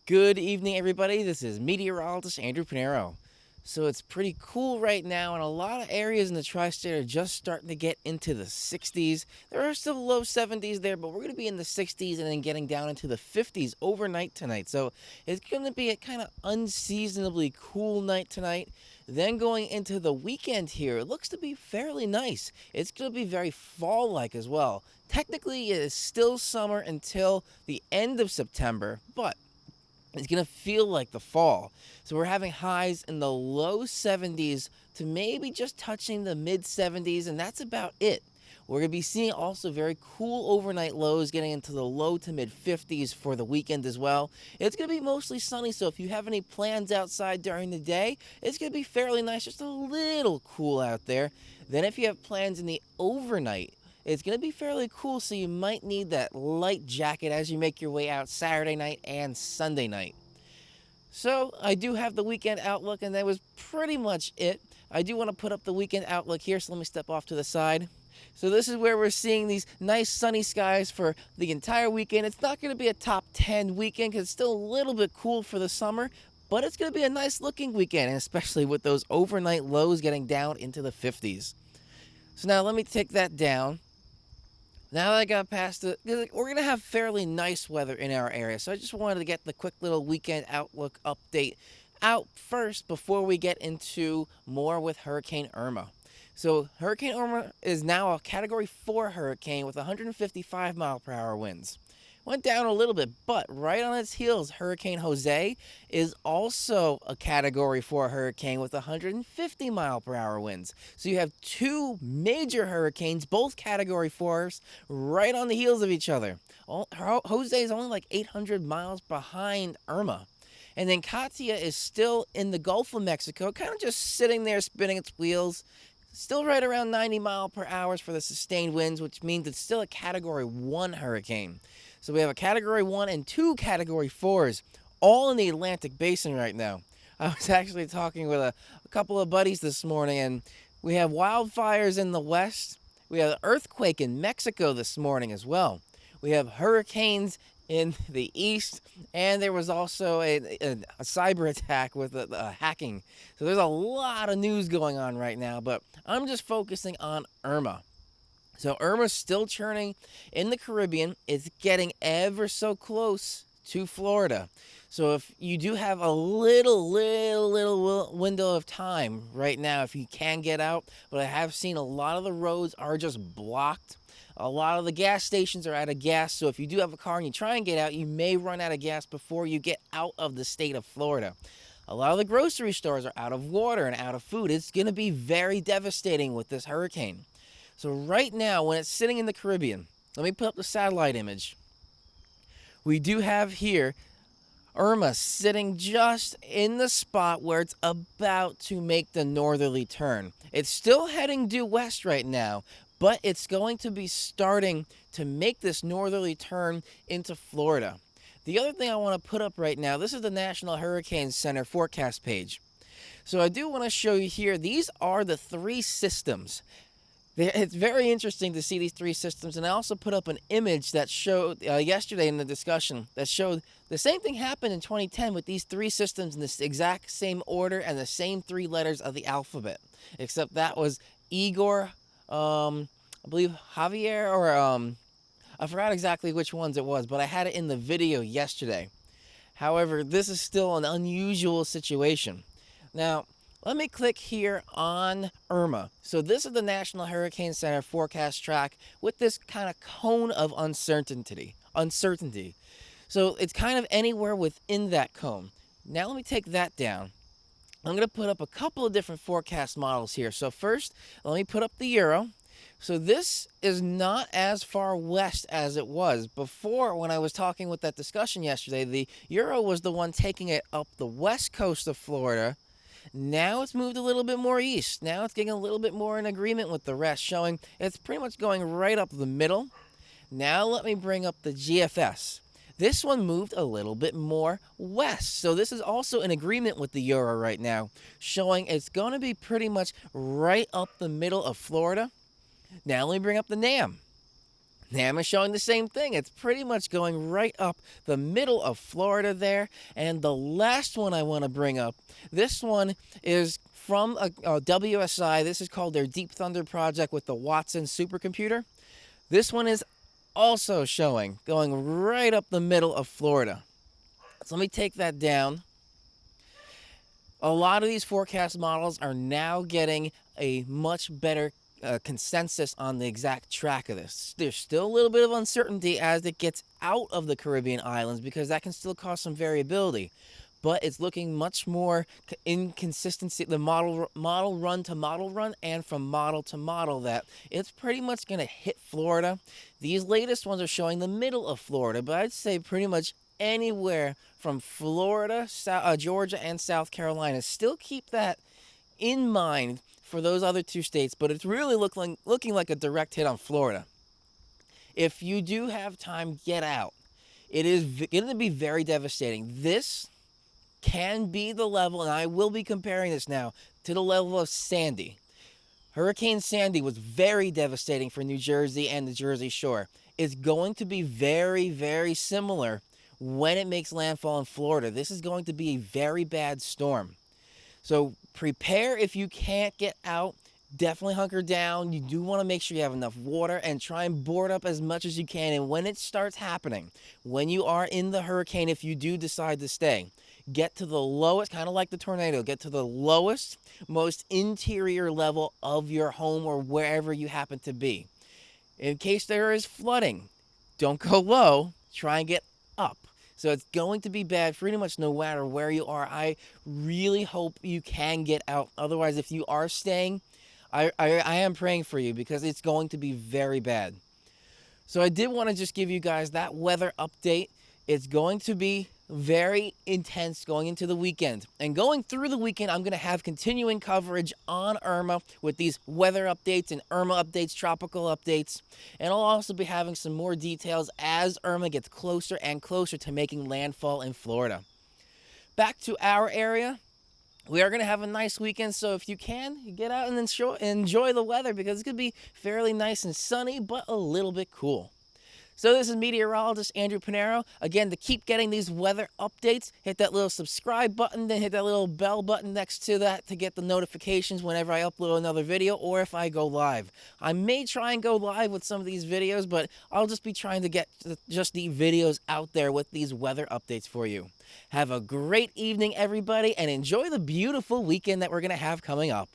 Good evening, everybody. This is meteorologist Andrew Pinero. So it's pretty cool right now, and a lot of areas in the tri-state are just starting to get into the 60s. There are still low 70s there, but we're going to be in the 60s and then getting down into the 50s overnight tonight. So it's going to be a kind of unseasonably cool night tonight. Then going into the weekend here, it looks to be fairly nice. It's going to be very fall-like as well. Technically, it is still summer until the end of September, but it's going to feel like the fall. So we're having highs in the low 70s to maybe just touching the mid 70s, and that's about it. We're going to be seeing also very cool overnight lows getting into the low to mid 50s for the weekend as well. It's going to be mostly sunny, so if you have any plans outside during the day, it's going to be fairly nice, just a little cool out there. Then if you have plans in the overnight, it's going to be fairly cool, so you might need that light jacket as you make your way out Saturday night and Sunday night. So I do have the weekend outlook, and that was pretty much it. I do want to put up the weekend outlook here, so let me step off to the side. So this is where we're seeing these nice sunny skies for the entire weekend. It's not going to be a top 10 weekend because it's still a little bit cool for the summer, but it's going to be a nice looking weekend, and especially with those overnight lows getting down into the 50s. So now let me take that down. Now that I got past it, we're going to have fairly nice weather in our area. So I just wanted to get the quick little weekend outlook update out first before we get into more with Hurricane Irma. So Hurricane Irma is now a Category 4 hurricane with 155 mile per hour winds. Went down a little bit, but right on its heels, Hurricane Jose is also a Category 4 hurricane with 150 mile per hour winds. So you have two major hurricanes, both Category 4s, right on the heels of each other. Jose is only like 800 miles behind Irma. And then Katia is still in the Gulf of Mexico, kind of just sitting there spinning its wheels. Still right around 90 mile per hour for the sustained winds, which means it's still a Category 1 hurricane. So we have a Category 1 and two Category 4s, all in the Atlantic Basin right now. I was actually talking with a couple of buddies this morning, and we have wildfires in the west. We have an earthquake in Mexico this morning as well. We have hurricanes in the east, and there was also a cyber attack with hacking. So there's a lot of news going on right now, but I'm just focusing on Irma. So Irma's still churning in the Caribbean. It's getting ever so close to Florida. So if you do have a little window of time right now, if you can get out, but I have seen a lot of the roads are just blocked. A lot of the gas stations are out of gas, so if you do have a car and you try and get out, you may run out of gas before you get out of the state of Florida. A lot of the grocery stores are out of water and out of food. It's going to be very devastating with this hurricane. So right now, when it's sitting in the Caribbean, let me put up the satellite image. We do have here Irma sitting just in the spot where it's about to make the northerly turn. It's still heading due west right now, but it's going to be starting to make this northerly turn into Florida. The other thing I want to put up right now, this is the National Hurricane Center forecast page. So I do want to show you here, these are the three systems. It's very interesting to see these three systems, and I also put up an image that showed yesterday in the discussion that showed the same thing happened in 2010 with these three systems in this exact same order and the same three letters of the alphabet, except that was Igor, I believe Javier, or I forgot exactly which ones it was, but I had it in the video yesterday. However, this is still an unusual situation. Now, let me click here on Irma. So this is the National Hurricane Center forecast track with this kind of cone of uncertainty. So it's kind of anywhere within that cone. Now let me take that down. I'm going to put up a couple of different forecast models here. So first, let me put up the Euro. So this is not as far west as it was before. When I was talking with that discussion yesterday, the Euro was the one taking it up the west coast of Florida. Now it's moved a little bit more east. Now it's getting a little bit more in agreement with the rest, showing it's pretty much going right up the middle. Now let me bring up the GFS. This one moved a little bit more west. So this is also in agreement with the Euro right now, showing it's going to be pretty much right up the middle of Florida. Now let me bring up the NAM. NAM is showing the same thing. It's pretty much going right up the middle of Florida there. And the last one I want to bring up, this one is from a WSI. This is called their Deep Thunder project with the Watson supercomputer. This one is also showing, going right up the middle of Florida. So let me take that down. A lot of these forecast models are now getting a much better consensus on the exact track of this. There's still a little bit of uncertainty as it gets out of the Caribbean islands because that can still cause some variability. But it's looking much more inconsistency, the model run to model run and from model to model, that it's pretty much going to hit Florida. These latest ones are showing the middle of Florida, but I'd say pretty much anywhere from Florida, Georgia, and South Carolina. Still keep that in mind for those other two states, but it's really looking like a direct hit on Florida. If you do have time, get out. It is going to be very devastating. This can be the level, and I will be comparing this now to the level of Sandy. Hurricane Sandy was very devastating for New Jersey and the Jersey Shore. It's going to be very, very similar when it makes landfall in Florida. This is going to be a very bad storm. So prepare if you can't get out. Definitely hunker down. You do want to make sure you have enough water and try and board up as much as you can. And when it starts happening, when you are in the hurricane, if you do decide to stay, get to the lowest, kind of like the tornado, get to the lowest, most interior level of your home or wherever you happen to be. In case there is flooding, don't go low, try and get up. So it's going to be bad pretty much no matter where you are. I really hope you can get out. Otherwise, if you are staying, I am praying for you because it's going to be very bad. So I did want to just give you guys that weather update. It's going to be very intense going into the weekend. And going through the weekend, I'm going to have continuing coverage on Irma with these weather updates and Irma updates, tropical updates. And I'll also be having some more details as Irma gets closer and closer to making landfall in Florida. Back to our area. We are going to have a nice weekend, so if you can, you get out and enjoy the weather because it's going to be fairly nice and sunny, but a little bit cool. So this is meteorologist Andrew Pinero. Again, to keep getting these weather updates, hit that little subscribe button, then hit that little bell button next to that to get the notifications whenever I upload another video or if I go live. I may try and go live with some of these videos, but I'll just be trying to get just the videos out there with these weather updates for you. Have a great evening, everybody, and enjoy the beautiful weekend that we're going to have coming up.